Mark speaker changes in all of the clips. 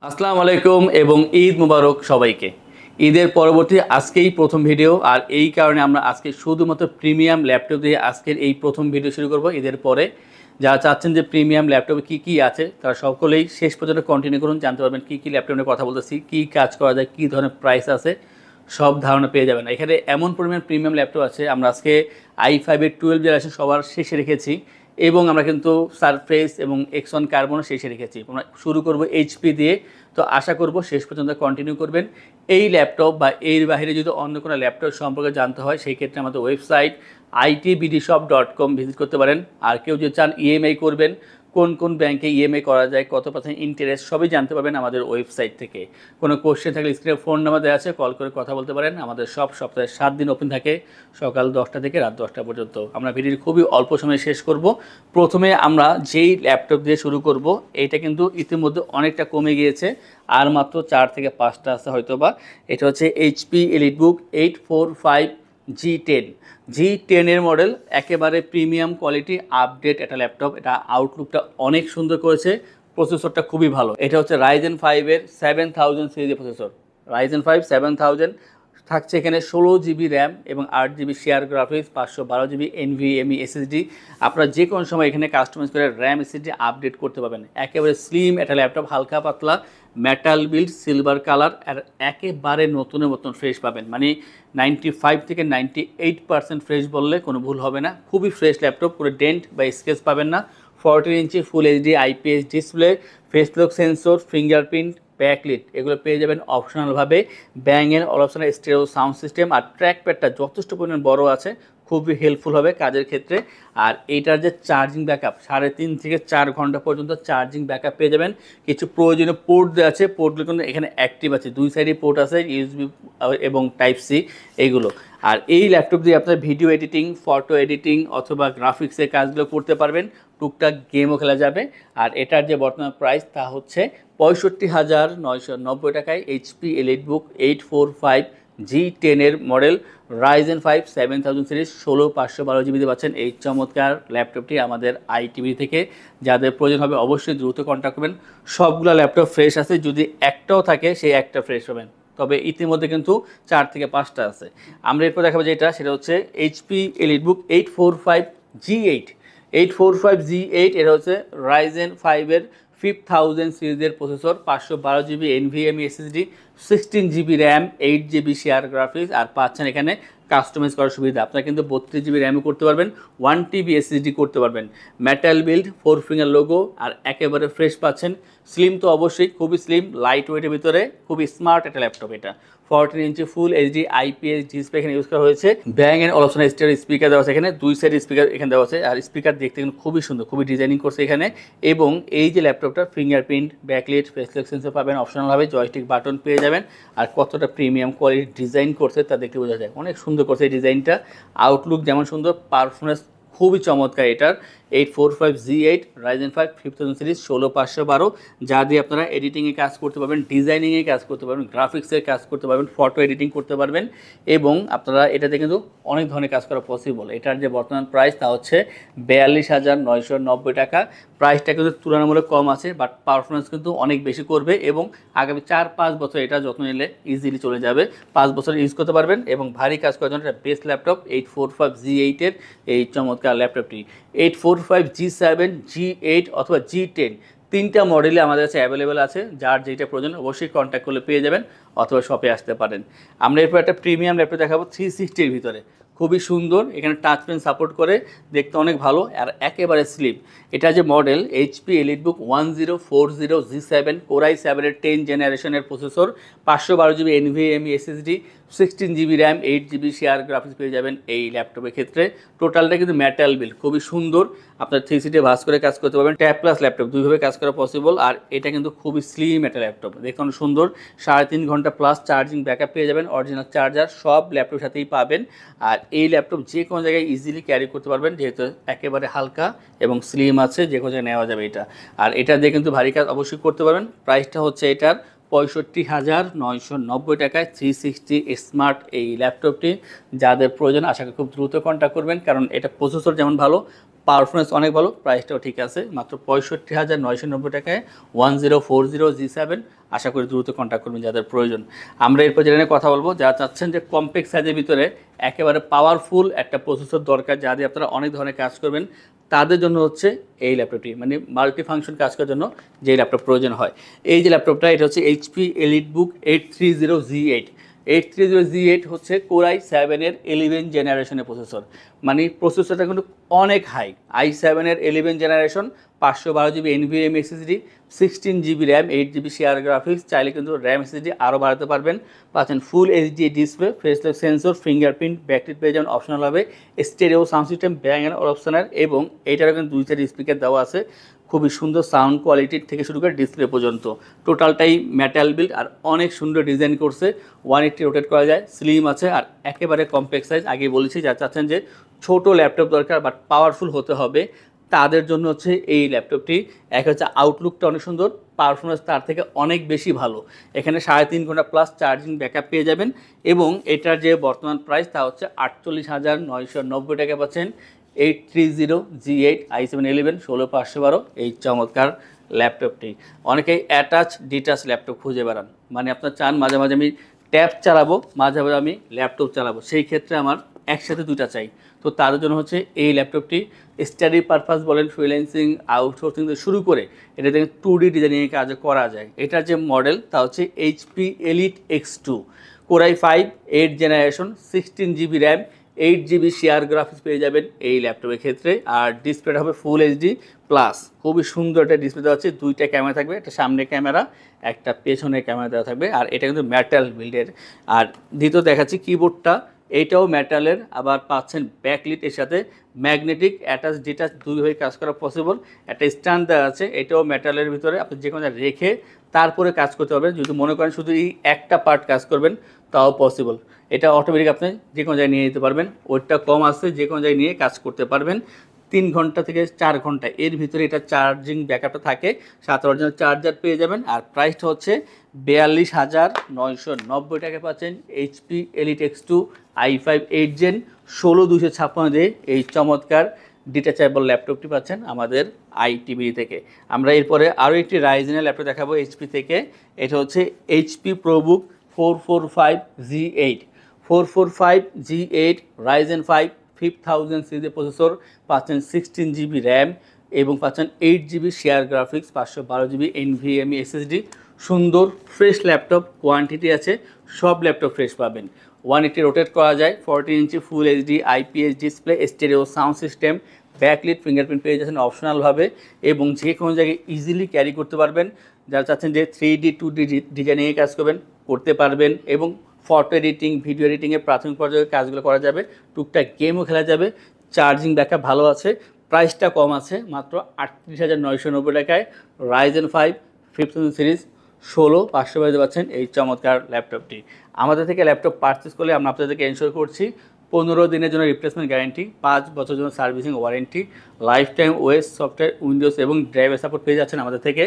Speaker 1: আসসালামু আলাইকুম এবং ঈদ মুবারক সবাইকে। ঈদের পরবর্তী আজকেই প্রথম ভিডিও, আর এই কারণে আমরা আজকে শুধুমাত্র প্রিমিয়াম ল্যাপটপ দিয়ে আজকের এই প্রথম ভিডিও শুরু করব ঈদের পরে। যারা চাচ্ছেন যে প্রিমিয়াম ল্যাপটপে কী আছে তারা সকলেই শেষ পর্যন্ত কন্টিনিউ করুন, জানতে পারবেন কী ল্যাপটপ নিয়ে কথা বলতেছি, কী কাজ করা যায়, কী ধরনের প্রাইস আছে, সব ধারণা পেয়ে যাবেন। এখানে এমন পরিমাণ প্রিমিয়াম ল্যাপটপ আছে, আমরা আজকে i5-এর 12 জেনারেশন সবার শেষে রেখেছি এবং আমরা কিন্তু সারফেস এবং এক্সন কার্বনও শেষে রেখেছি। আমরা শুরু করব এইচপি দিয়ে, তো আশা করব শেষ পর্যন্ত কন্টিনিউ করবেন। এই ল্যাপটপ বা এর বাইরে যদি অন্য কোনো ল্যাপটপ সম্পর্কে জানতে হয় সেই ক্ষেত্রে আমাদের ওয়েবসাইট itbdshop.com ভিজিট করতে পারেন। আর কেউ যদি চান ইএমআই করবেন, কোন কোন ব্যাংকে ইএমআই করা যায়, কত % ইন্টারেস্ট, সবই জানতে পারবেন আমাদের ওয়েবসাইট থেকে। কোনো কোশ্চেন থাকলে স্ক্রিনে ফোন নাম্বার দেওয়া আছে, কল করে কথা বলতে পারেন। আমাদের সব সপ্তাহে 7 দিন ওপেন থাকে, সকাল 10টা থেকে রাত 10টা পর্যন্ত। আমরা ভিডিওটি খুবই অল্প সময়ে শেষ করব। প্রথমে আমরা যেই ল্যাপটপ দিয়ে শুরু করব, এইটা কিন্তু ইতিমধ্যে অনেকটা কমে গিয়েছে, আর মাত্র 4 থেকে 5টা আছে হয়তোবা। এটা হচ্ছে এইচপি এলিটবুক 845 G10 এর মডেল, একেবারে প্রিমিয়াম কোয়ালিটি আপডেট একটা ল্যাপটপ। এটা আউটলুকটা অনেক সুন্দর করেছে, প্রসেসরটা খুবই ভালো। এটা হচ্ছে Ryzen 5-এর 7000 সিরিজের প্রসেসর। Ryzen 5 7000 থাকছে এখানে 16 GB র্যাম এবং 8 GB share graphics, 512 GB NVMe SSD। আপনারা যে কোনো সময় এখানে কাস্টমাইজ করে র্যাম SSD আপডেট করতে পারবেন। একেবারে স্লিম একটা ল্যাপটপ, হালকা পাতলা মেটাল বিল্ড, সিলভার কালার, আর একেবারে নতুনের মতন ফ্রেশ পাবেন। মানে 95 থেকে 98% ফ্রেশ বললে কোনো ভুল হবে না। খুবই ফ্রেশ ল্যাপটপ, কোনো ডেন্ট বা স্কেচ পাবেন না। 14 ইঞ্চি ফুল HD IPS display, face lock sensor, fingerprint, backlit এগুলো পেয়ে যাবেন অপশনালভাবে। ব্যাঙের অপশনাল স্টেরিও সাউন্ড সিস্টেম, আর ট্র্যাক প্যাডটা যথেষ্ট পরিমাণ বড় আছে, খুবই হেল্পফুল হবে কাজের ক্ষেত্রে। আর এইটার যে চার্জিং ব্যাকআপ, 3.5 থেকে 4 ঘন্টা পর্যন্ত চার্জিং ব্যাকআপ পেয়ে যাবেন। কিছু প্রয়োজনীয় পোর্ট দেওয়া আছে, পোর্টগুলো কিন্তু এখানে অ্যাক্টিভ আছে, 2 সাইডে পোর্ট আছে, ইউএসবি এবং টাইপ সি এইগুলো। আর এই ল্যাপটপ দিয়ে আপনার ভিডিও এডিটিং, ফটো এডিটিং অথবা গ্রাফিক্সের কাজগুলো করতে পারবেন, টুকটাক গেমও খেলা যাবে। আর এটার যে বর্তমান প্রাইস তা হচ্ছে 65,990 টাকায়। এইচপি এলিটবুক 845 G10 এর মডেল, Ryzen 5 7000 সিরিজ, 16/512 GB দিয়ে পাচ্ছেন এই চমৎকার ল্যাপটপটি আমাদের আইটিভি থেকে। যাদের প্রয়োজন হবে অবশ্যই দ্রুত কন্ট্যাক্ট করবেন। সবগুলো ল্যাপটপ ফ্রেশ আছে, যদি একটাও থাকে সেই একটা ফ্রেশ পাবেন, তবে ইতিমধ্যে কিন্তু 4 থেকে 5টা আছে। আমরা এরপর দেখাবো যেটা, সেটা হচ্ছে এইচপি এলিটবুক 845 G8। 845 G8 এটা হচ্ছে Ryzen 5-এর 5000 সিরিজের processor, 512 GB NVMe SSD, 16 GB RAM, 8 GB share graphics, আর পাচ্ছেন এখানে কাস্টমাইজ করার সুবিধা। আপনারা কিন্তু 32 GB র্যামও করতে পারবেন, 1 TB SSD করতে পারবেন। মেটাল বিল্ড, 4 ফিঙ্গার লোগো, আর একেবারে ফ্রেশ পাচ্ছেন। স্লিম তো অবশ্যই, খুবই স্লিম, লাইট ওয়েটের ভিতরে খুবই স্মার্ট একটা ল্যাপটপ এটা। 14 ইঞ্চি ফুল HD IPS ডিসপ্লে এখানে ইউজ করা হয়েছে। ব্যাং এন্ড অলপশন স্টেরিও স্পিকার দেওয়া আছে এখানে, 2 সাইড স্পিকার এখানে দেওয়া আছে। আর স্পিকার দেখতে কিন্তু খুবই সুন্দর, খুবই ডিজাইনিং করছে এখানে। এবং এই যে ল্যাপটপটা fingerprint, backlit, face lock sensor পাবেন অপশনালভাবে, জয়স্টিক বাটন পেয়ে যাবেন। আর কতটা প্রিমিয়াম কোয়ালিটির ডিজাইন করছে তা দেখতে বোঝা যায়, অনেক সুন্দর করছে এই ডিজাইনটা। আউটলুক যেমন সুন্দর, পারফরমেন্স খুবই চমৎকার এটার। 845 G8 Ryzen 5 5000 সিরিজ, 16/512, যা দিয়ে আপনারা এডিটিংয়ে কাজ করতে পারবেন, ডিজাইনিংয়ে কাজ করতে পারবেন, গ্রাফিক্সের কাজ করতে পারবেন, ফটো এডিটিং করতে পারবেন। এবং আপনারা এটাতে কিন্তু অনেক ধরনের কাজ করা পসিবল। এটার যে বর্তমান প্রাইস তা হচ্ছে 42,990 টাকা। প্রাইসটা কিন্তু তুলনামূলক কম আছে, বাট পারফরমেন্স কিন্তু অনেক বেশি করবে। এবং আগামী 4-5 বছর এটা যত্ন নিলে ইজিলি চলে যাবে, 5 বছর ইউজ করতে পারবেন। এবং ভারী কাজ করার জন্য এটা বেস্ট ল্যাপটপ 845 G8-এর এই চমৎকার ল্যাপটপটি। 845 G7, G8 অথবা G10 তিনটা মডেলে আমাদের কাছে অ্যাভেলেবেল আছে। যার যেটা প্রয়োজন অবশ্যই কন্ট্যাক্ট করলে পেয়ে যাবেন, অথবা শপে আসতে পারেন। আমরা এরপর একটা প্রিমিয়াম ল্যাপটপ দেখাবো 360-এর ভিতরে, খুবই সুন্দর, এখানে টাচ পেন সাপোর্ট করে, দেখতে অনেক ভালো, আর একেবারে স্লিম। এটা যে model HP EliteBook 1040 G7 Core i7-এর 10 জেনারেশনের processor, 512 GB NVMe SSD, 16 GB RAM, 8 GB share graphics পেয়ে যাবেন এই ল্যাপটপের ক্ষেত্রে। টোটালটা কিন্তু মেটাল বিল্ড, খুবই সুন্দর। আপনার 360 ভাঁজ করে কাজ করতে পারবেন, ট্যাব প্লাস ল্যাপটপ দুইভাবে কাজ করা পসিবল। আর এটা কিন্তু খুবই স্লিম একটা ল্যাপটপ, দেখুন সুন্দর। 3.5 ঘন্টা প্লাস চার্জিং ব্যাকআপ পেয়ে যাবেন, অরিজিনাল চার্জার সব ল্যাপটপের সাথেই পাবেন। আর এই ল্যাপটপ যে কোনো জায়গায় ইজিলি ক্যারি করতে পারবেন, যেহেতু একেবারে হালকা এবং স্লিম আছে, যে কোনো জায়গায় নেওয়া যাবে এটা। আর এটা দিয়ে কিন্তু ভারী কাজ অবশ্যই করতে পারবেন। প্রাইসটা হচ্ছে এটার 65,990 টাকায় 360 স্মার্ট এই ল্যাপটপটি। যাদের প্রয়োজন আশা করি খুব দ্রুত কন্ট্যাক্ট করবেন, কারণ এটা প্রসেসর যেমন ভালো, পারফরমেন্স অনেক ভালো, প্রাইসটাও ঠিক আছে, মাত্র 65,990 টাকায় 1040G7। আশা করি দ্রুত কন্ট্যাক্ট করবেন যাদের প্রয়োজন। আমরা এরপর যেটা নিয়ে কথা বলবো, যারা চাচ্ছেন যে কম্প্যাক্ট সাইজের ভিতরে একেবারে পাওয়ারফুল একটা প্রসেসর দরকার, যা দিয়ে আপনারা অনেক ধরনের কাজ করবেন, তাদের জন্য হচ্ছে এই ল্যাপটপটি, মানে মাল্টি ফাংশন কাজ করার জন্য যে ল্যাপটপ প্রয়োজন হয়। এই যে ল্যাপটপটা, এটা হচ্ছে HP EliteBook 830G8। 830G8 হচ্ছে Core i7-এর 11 জেনারেশনের প্রসেসর, মানে প্রসেসরটা কিন্তু অনেক হাই। i7-এর 11 generation, 512GB NVMe SSD, 16GB RAM, 8GB share graphics, চাইলে কিন্তু র্যাম SSD আরও বাড়াতে পারবেন। পাচ্ছেন full HD display, faceless sensor, fingerprint, backlit পেয়ে যাবেন অপশনাল হবে, stereo sound system, bang and optional, এবং এইটারও কিন্তু 2 স্পিকার দেওয়া আছে। খুবই সুন্দর সাউন্ড কোয়ালিটির থেকে শুরু করে ডিসপ্লে পর্যন্ত টোটালটাই মেটাল বিল্ড, আর অনেক সুন্দর ডিজাইন করছে। 180 রোটেট করা যায়, স্লিম আছে, আর একেবারে কম্প্যাক্ট সাইজ। আগে বলেছি যারা চাচ্ছেন যে ছোট ল্যাপটপ দরকার বাট পাওয়ারফুল হতে হবে, তাদের জন্য হচ্ছে এই ল্যাপটপটি। এক হচ্ছে আউটলুকটা অনেক সুন্দর, পারফরমেন্স তার থেকে অনেক বেশি ভালো। এখানে 3.5 ঘন্টা প্লাস চার্জিং ব্যাকআপ পেয়ে যাবেন, এবং এটার যে বর্তমান প্রাইস তা হচ্ছে 48,990 টাকা পাচ্ছেন 830G8 i7-11 16512 এই চমৎকার ল্যাপটপটি। অনেকেই অ্যাটাচ ডিটাচ ল্যাপটপ খুঁজে বেড়ান, মানে আপনার চান মাঝে মাঝে আমি ট্যাব চালাবো, মাঝে মাঝে আমি ল্যাপটপ চালাবো, সেই ক্ষেত্রে আমার একসাথে দুইটা চাই। তো তার জন্য হচ্ছে এই ল্যাপটপটি। স্টাডি পারপাস বলেন, ফ্রিল্যান্সিং, আউটসোর্সিং থেকে শুরু করে এটা থেকে 2D ডিজাইনিংয়ের কাজ করা যায়। এটার যে মডেল তা হচ্ছে HP Elite X2, Core i5 8 generation, 16GB RAM, 8GB share graphics পেয়ে যাবেন এই ল্যাপটপের ক্ষেত্রে। আর ডিসপ্লেটা হবে ফুল HD প্লাস, খুবই সুন্দর একটা ডিসপ্লে দেওয়া আছে। 2টা ক্যামেরা থাকবে, একটা সামনে ক্যামেরা, একটা পেছনে ক্যামেরা দেওয়া থাকবে, আর এটা কিন্তু মেটাল বিল্ডের। আর দ্বিতীয় দেখাচ্ছি কিবোর্ডটা, এইটাও মেটালের, আবার পাচ্ছেন ব্যাকলিট, এর সাথে ম্যাগনেটিক অ্যাটাচ ডিটাচ দুইভাবে কাজ করা পসিবল। একটা স্ট্যান্ড দেওয়া আছে, এটাও মেটালের ভিতরে, আপনি যে কোনো জায়গায় রেখে তারপরে কাজ করতে পারবেন। যদি মনে করেন শুধু এই একটা পার্ট কাজ করবেন তাও পসিবল। এটা অটোমেটিক আপনি যে কোনো জায়গায় নিয়ে যেতে পারবেন, ওয়েটটা কম আছে, যে কোনো জায়গায় নিয়ে কাজ করতে পারবেন। 3 ঘন্টা থেকে 4 ঘন্টা এর ভিতরে এটা চার্জিং ব্যাকআপটা থাকে, সাথে অরিজিনাল চার্জার পেয়ে যাবেন। আর প্রাইসটা হচ্ছে 42,990 টাকা পাচ্ছেন HP Elite X2 i5 8 Gen 16256 দিয়ে এই চমৎকার ডিটাচেবল ল্যাপটপটি পাচ্ছেন আমাদের আইটিবি থেকে। আমরা এরপরে আরও একটি রাইজেনের ল্যাপটপ দেখাবো HP থেকে। এটা হচ্ছে HP ProBook 445G8। 445G8 Ryzen 5 5000 সিরিজের প্রসেসর, পাচ্ছেন 16GB র্যাম, এবং পাচ্ছেন 8GB share graphics, 512GB NVMe SSD। সুন্দর ফ্রেশ ল্যাপটপ, কোয়ান্টিটি আছে, সব ল্যাপটপ ফ্রেশ পাবেন। 180 রোটেট করা যায়, 14 ইঞ্চি ফুল HD IPS display, stereo sound system, backlit, fingerprint পেয়ে যাচ্ছেন অপশনালভাবে, এবং যে কোনো জায়গায় ইজিলি ক্যারি করতে পারবেন। যারা চাচ্ছেন যে 3D 2D ডিজাইনিংয়ে কাজ করতে পারবেন, এবং ফটো এডিটিং, ভিডিও এডিটিংয়ের প্রাথমিক পর্যায়ে কাজগুলো করা যাবে, টুকটাক গেমও খেলা যাবে। চার্জিং ব্যাকআপ ভালো আছে, প্রাইসটা কম আছে, মাত্র 38,990 টাকায় Ryzen 5 5000 সিরিজ 16522 পাচ্ছেন এই চমৎকার ল্যাপটপটি। আমাদের থেকে ল্যাপটপ পারচেস করলে আমরা আপনাদেরকে এনশিওর করছি 15 দিনের জন্য রিপ্লেসমেন্ট গ্যারান্টি, 5 বছরের জন্য servicing warranty, life time OS software, Windows এবং ড্রাইভার সাপোর্ট পেয়ে যাচ্ছেন আমাদের থেকে।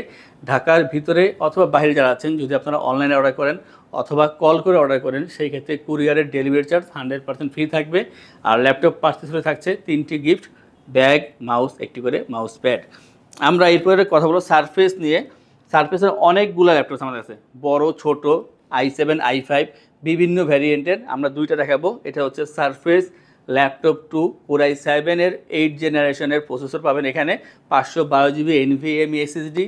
Speaker 1: ঢাকার ভিতরে অথবা বাইরে যারা আছেন, যদি আপনারা অনলাইনে অর্ডার করেন অথবা কল করে অর্ডার করেন, সেই ক্ষেত্রে কুরিয়ারের ডেলিভারি চার্জ 100% ফ্রি থাকবে। আর ল্যাপটপ পারচেস হলে থাকছে 3টি গিফট, ব্যাগ, মাউস, একটি করে মাউস প্যাড। আমরা এরপরে কথা বলবো সারফেস নিয়ে। সারফেসের অনেকগুলো ল্যাপটপ আমাদের আছে, বড় ছোট, i7 i5 বিভিন্ন ভ্যারিয়েন্টের। আমরা দুইটা দেখাবো। এটা হচ্ছে সারফেস ল্যাপটপ 2 Core i7-এর 8 জেনারেশনের প্রসেসর পাবেন এখানে, 512GB NVMe SSD,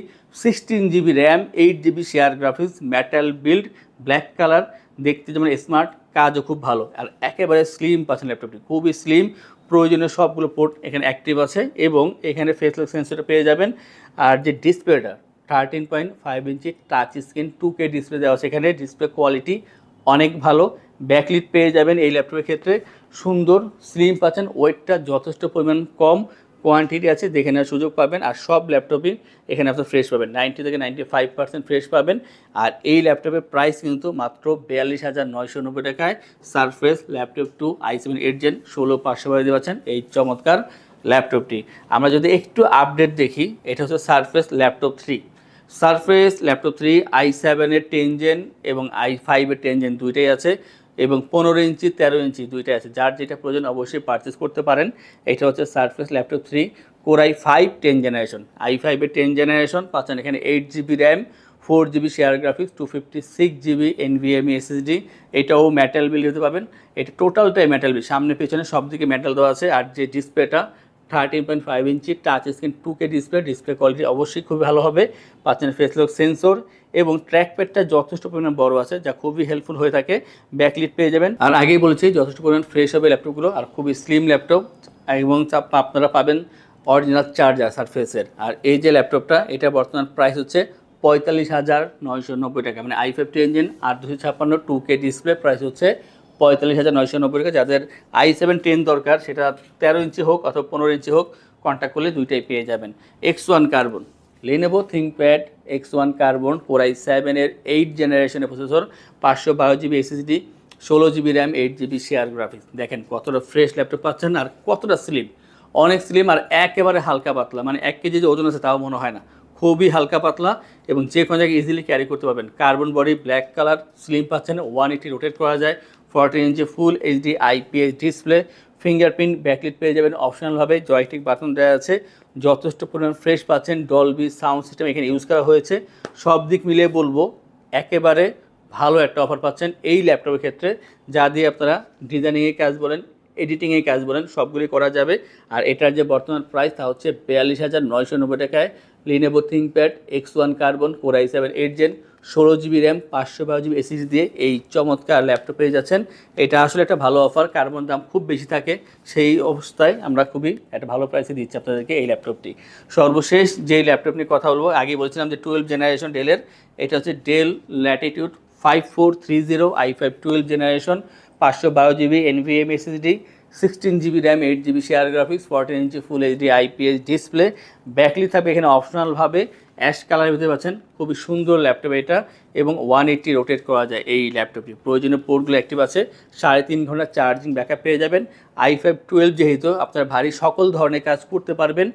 Speaker 1: 16GB RAM, 8GB share graphics, metal build, black colour, দেখতে যেমন স্মার্ট, কাজও খুব ভালো, আর একেবারে স্লিম পাচ্ছেন ল্যাপটপটি, খুবই স্লিম। প্রয়োজনীয় সবগুলো পোর্ট এখানে অ্যাক্টিভ আছে, এবং এখানে ফেসলেস সেন্সরটা পেয়ে যাবেন। আর যে ডিসপ্লেটা 13.5 ইঞ্চি টাচ স্ক্রিন 2K ডিসপ্লে দেওয়া আছে এখানে, ডিসপ্লে কোয়ালিটি অনেক ভালো। ব্যাকলিট পেয়ে যাবেন এই ল্যাপটপের ক্ষেত্রে, সুন্দর স্লিম পাচ্ছেন, ওয়েটটা যথেষ্ট পরিমাণ কম, কোয়ান্টিটি আছে, দেখে নেওয়ার সুযোগ পাবেন। আর সব ল্যাপটপই এখানে আপনার ফ্রেশ পাবেন, 90 থেকে 95% ফ্রেশ পাবেন। আর এই ল্যাপটপের প্রাইস কিন্তু মাত্র 42,990 টাকায় সারফেস ল্যাপটপ 2 i7 8 Gen 16522 দিয়ে পাচ্ছেন এই চমৎকার ল্যাপটপটি। আমরা যদি একটু আপডেট দেখি, এটা হচ্ছে surface laptop 3। Surface laptop 3 i7-এর 10 Gen এবং i5-এর 10 Gen দুইটাই আছে, এবং 15 ইঞ্চি 13 ইঞ্চি দুইটাই আছে, যার যেটা প্রয়োজন অবশ্যই পারচেস করতে পারেন। এটা হচ্ছে surface laptop 3 Core i5 10 generation, i5 এর 10 জেনারেশন পাচ্ছেন এখানে 8GB RAM, 4GB share graphics, 256GB NVMe SSD। এটাও মেটাল বিল্ড হতে পাবেন, এটা টোটালটাই মেটাল বিল্ড, সামনে পেছনে সব দিকে মেটাল দেওয়া আছে। আর যে ডিসপ্লেটা 13.5 ইঞ্চি touch screen 2K display quality অবশ্যই খুবই ভালো হবে। পাচ্ছেন ফেস লক সেন্সর এবং ট্র্যাকপ্যাডটা যথেষ্ট পরিমাণ বড় আছে, যা খুবই হেল্পফুল হয়ে থাকে। ব্যাকলিট পেয়ে যাবেন, আর আগেই বলেছি যথেষ্ট পরিমাণ ফ্রেশ হবে ল্যাপটপগুলো, আর খুবই স্লিম ল্যাপটপ। এবং আপনারা পাবেন অরিজিনাল চার্জার সারফেসের। আর এই যে ল্যাপটপটা, এটা বর্তমান প্রাইস হচ্ছে 45,990 টাকা, মানে i5 ইঞ্জিন আর 256 2K ডিসপ্লে প্রাইস হচ্ছে 45,990 টাকা। যাদের i7 10 দরকার, সেটা 13 ইঞ্চি হোক অথবা 15 ইঞ্চি হোক, কন্ট্যাক্ট করলে দুইটাই পেয়ে যাবেন। X1 carbon, Lenovo ThinkPad X1 carbon Core i7 এর 8 জেনারেশনের processor, 512GB SSD, 16GB RAM, 8GB share graphics. দেখেন কতটা ফ্রেশ ল্যাপটপ পাচ্ছেন আর কতটা স্লিম, অনেক স্লিম আর একেবারে হালকা পাতলা, মানে 1 কেজি যে ওজন আছে তাও মনে হয় না, খুবই হালকা পাতলা এবং যে কোনো জায়গায় ইজিলি ক্যারি করতে পারবেন। Carbon body, black colour, slim পাচ্ছেন, 180 রোটেট করা যায়, 14 inch full HD IPS display, fingerprint, backlit পেয়ে যাবেন অপশনালভাবে, জয়স্টিক বাটন দেওয়া আছে, যথেষ্ট পরিমাণ ফ্রেশ পাচ্ছেন, ডলবি সাউন্ড সিস্টেম এখানে ইউজ করা হয়েছে। সব দিক মিলিয়ে বলবো একেবারে ভালো একটা অফার পাচ্ছেন এই ল্যাপটপের ক্ষেত্রে, যা দিয়ে আপনারা ডিজাইনিংয়ের কাজ বলেন, এডিটিংয়ের কাজ বলেন, সবগুলি করা যাবে। আর এটার যে বর্তমান প্রাইস তা হচ্ছে 42,990 টাকায়। Lenovo ThinkPad X1 carbon Core i7 8 gen, 16GB RAM, 512GB SSD দিয়ে এই চমৎকার ল্যাপটপ পেয়ে যাচ্ছেন। এটা আসলে একটা ভালো অফার, কার্বন দাম খুব বেশি থাকে, সেই অবস্থায় আমরা খুবই একটা ভালো প্রাইসে দিচ্ছি আপনাদেরকে এই ল্যাপটপটি। সর্বশেষ যেই ল্যাপটপ নিয়ে কথা বলবো, আগে বলছিলাম যে 12 জেনারেশন ডেলের, এটা হচ্ছে Dell Latitude 5430 i5 12 generation, 512GB NVMe SSD, 16GB RAM, 8GB share graphics, 14 inch full HD IPS display, backlit থাকবে এখানে অপশনালভাবে, অ্যাশ কালারের ভিতরে পাচ্ছেন, খুবই সুন্দর ল্যাপটপ এটা এবং 180 রোটেট করা যায় এই ল্যাপটপটি। প্রয়োজনীয় পোর্টগুলো অ্যাক্টিভ আছে, 3.5 ঘন্টা চার্জিং ব্যাকআপ পেয়ে যাবেন। i5 12 যেহেতু আপনার ভারী সকল ধরনের কাজ করতে পারবেন।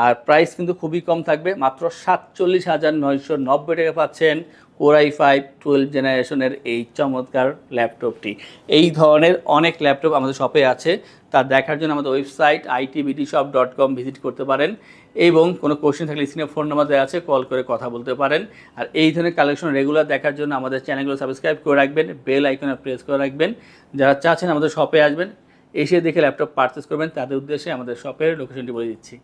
Speaker 1: আর প্রাইস কিন্তু খুবই কম থাকবে, মাত্র 47,990 টাকা পাচ্ছেন Core i5 12 জেনারেশনের এই চমৎকার ল্যাপটপটি। এই ধরনের অনেক ল্যাপটপ আমাদের শপে আছে, তা দেখার জন্য আমাদের ওয়েবসাইট itbdshop.com ভিজিট করতে পারেন এবং কোনো কোশ্চেন থাকলে স্ক্রিনে ফোন নাম্বার দেওয়া আছে, কল করে কথা বলতে পারেন। আর এই ধরনের কালেকশন রেগুলার দেখার জন্য আমাদের চ্যানেলগুলো সাবস্ক্রাইব করে রাখবেন, বেল আইকনে প্রেস করে রাখবেন। যারা চাচ্ছেন আমাদের শপে আসবেন, এসে দেখে ল্যাপটপ পারচেস করবেন, তাদের উদ্দেশ্যে আমাদের শপের লোকেশনটি বলে দিচ্ছি।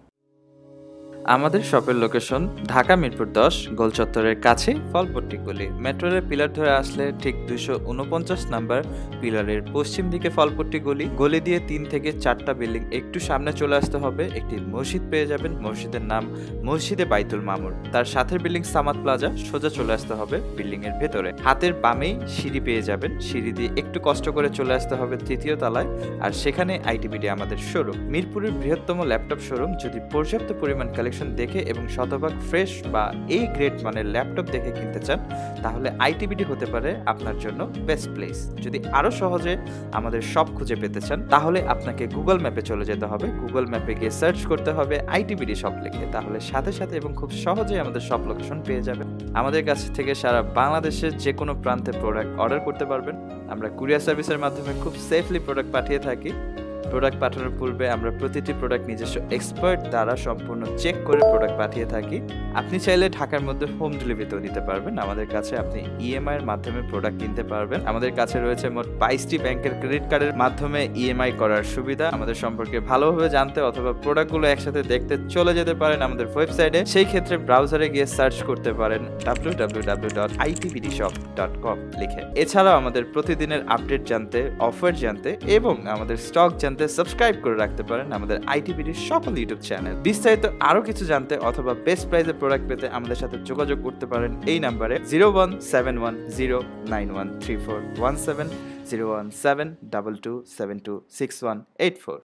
Speaker 2: আমাদের শপের লোকেশন ঢাকা মিরপুর 10 গোল চত্বরের কাছে ফলপট্টি গলি। মেট্রো রেল পিলার ধরে আসলে ঠিক 249 নাম্বার পিলারের পশ্চিম দিকে ফলপট্টি গলি। গলি দিয়ে 3 থেকে 4টা বিল্ডিং একটু সামনে চলে আসতে হবে, একটি মসজিদ পেয়ে যাবেন, মসজিদের নাম মসজিদে বাইতুল মামুর। তার সাথের বিল্ডিং সামাদ প্লাজা, সোজা চলে আসতে হবে বিল্ডিং এর ভেতরে। হাতের বামেই সিঁড়ি পেয়ে যাবেন, সিঁড়ি দিয়ে একটু কষ্ট করে চলে আসতে হবে 3য় তলায়, আর সেখানে আইটিবিডি আমাদের শোরুম। মিরপুরের বৃহত্তম ল্যাপটপ শোরুম। যদি পর্যাপ্ত পরিমাণ কালেকশন দেখে এবং শতভাগ ফ্রেশ বা এই গ্রেড মানের ল্যাপটপ দেখে কিনতে চান, তাহলে আইটিবিডি হতে পারে আপনার জন্য বেস্ট প্লেস। যদি আরো সহজে আমাদের শপ খুঁজে পেতে চান, তাহলে আপনাকে গুগল ম্যাপে চলে যেতে হবে। গুগল ম্যাপে গিয়ে সার্চ করতে হবে আইটিবিডি শপ লিখে, তাহলে সাথে সাথে এবং খুব সহজেই আমাদের শপ লোকেশন পেয়ে যাবেন। আমাদের কাছ থেকে সারা বাংলাদেশের যে কোনো প্রান্তে প্রোডাক্ট অর্ডার করতে পারবেন। আমরা কুরিয়ার সার্ভিসের মাধ্যমে খুব সেফলি প্রোডাক্ট পাঠিয়ে থাকি। প্রোডাক্ট পাঠানোর পূর্বে আমরা প্রতিটি প্রোডাক্ট নিজস্ব এক্সপার্ট দ্বারা সম্পূর্ণ চেক করে প্রোডাক্ট পাঠিয়ে থাকি। আপনি চাইলে ঢাকার মধ্যে হোম ডেলিভারিতেও নিতে পারবেন। আমাদের কাছে আপনি ইএমআই এর মাধ্যমে প্রোডাক্ট কিনতে পারবেন। আমাদের কাছে রয়েছে মোট 22টি ব্যাংকের ক্রেডিট কার্ডের মাধ্যমে ইএমআই করার সুবিধা। আমাদের সম্পর্কে ভালোভাবে জানতে অথবা প্রোডাক্টগুলো একসাথে দেখতে চলে যেতে পারেন আমাদের ওয়েবসাইটে। সেই ক্ষেত্রে ব্রাউজারে গিয়ে সার্চ করতে পারেন www.itbdshop.com লিখে। এছাড়াও আমাদের প্রতিদিনের আপডেট জানতে, অফার জানতে এবং আমাদের স্টক জানতে সাবস্ক্রাইব করে রাখতে পারেন আমাদের আইটিবিডির সকল ইউটিউব চ্যানেল। বিস্তারিত আরো কিছু জানতে অথবা বেস্ট প্রাইসে প্রোডাক্ট পেতে আমাদের সাথে যোগাযোগ করতে পারেন এই নাম্বারে 01710913417 01722726184।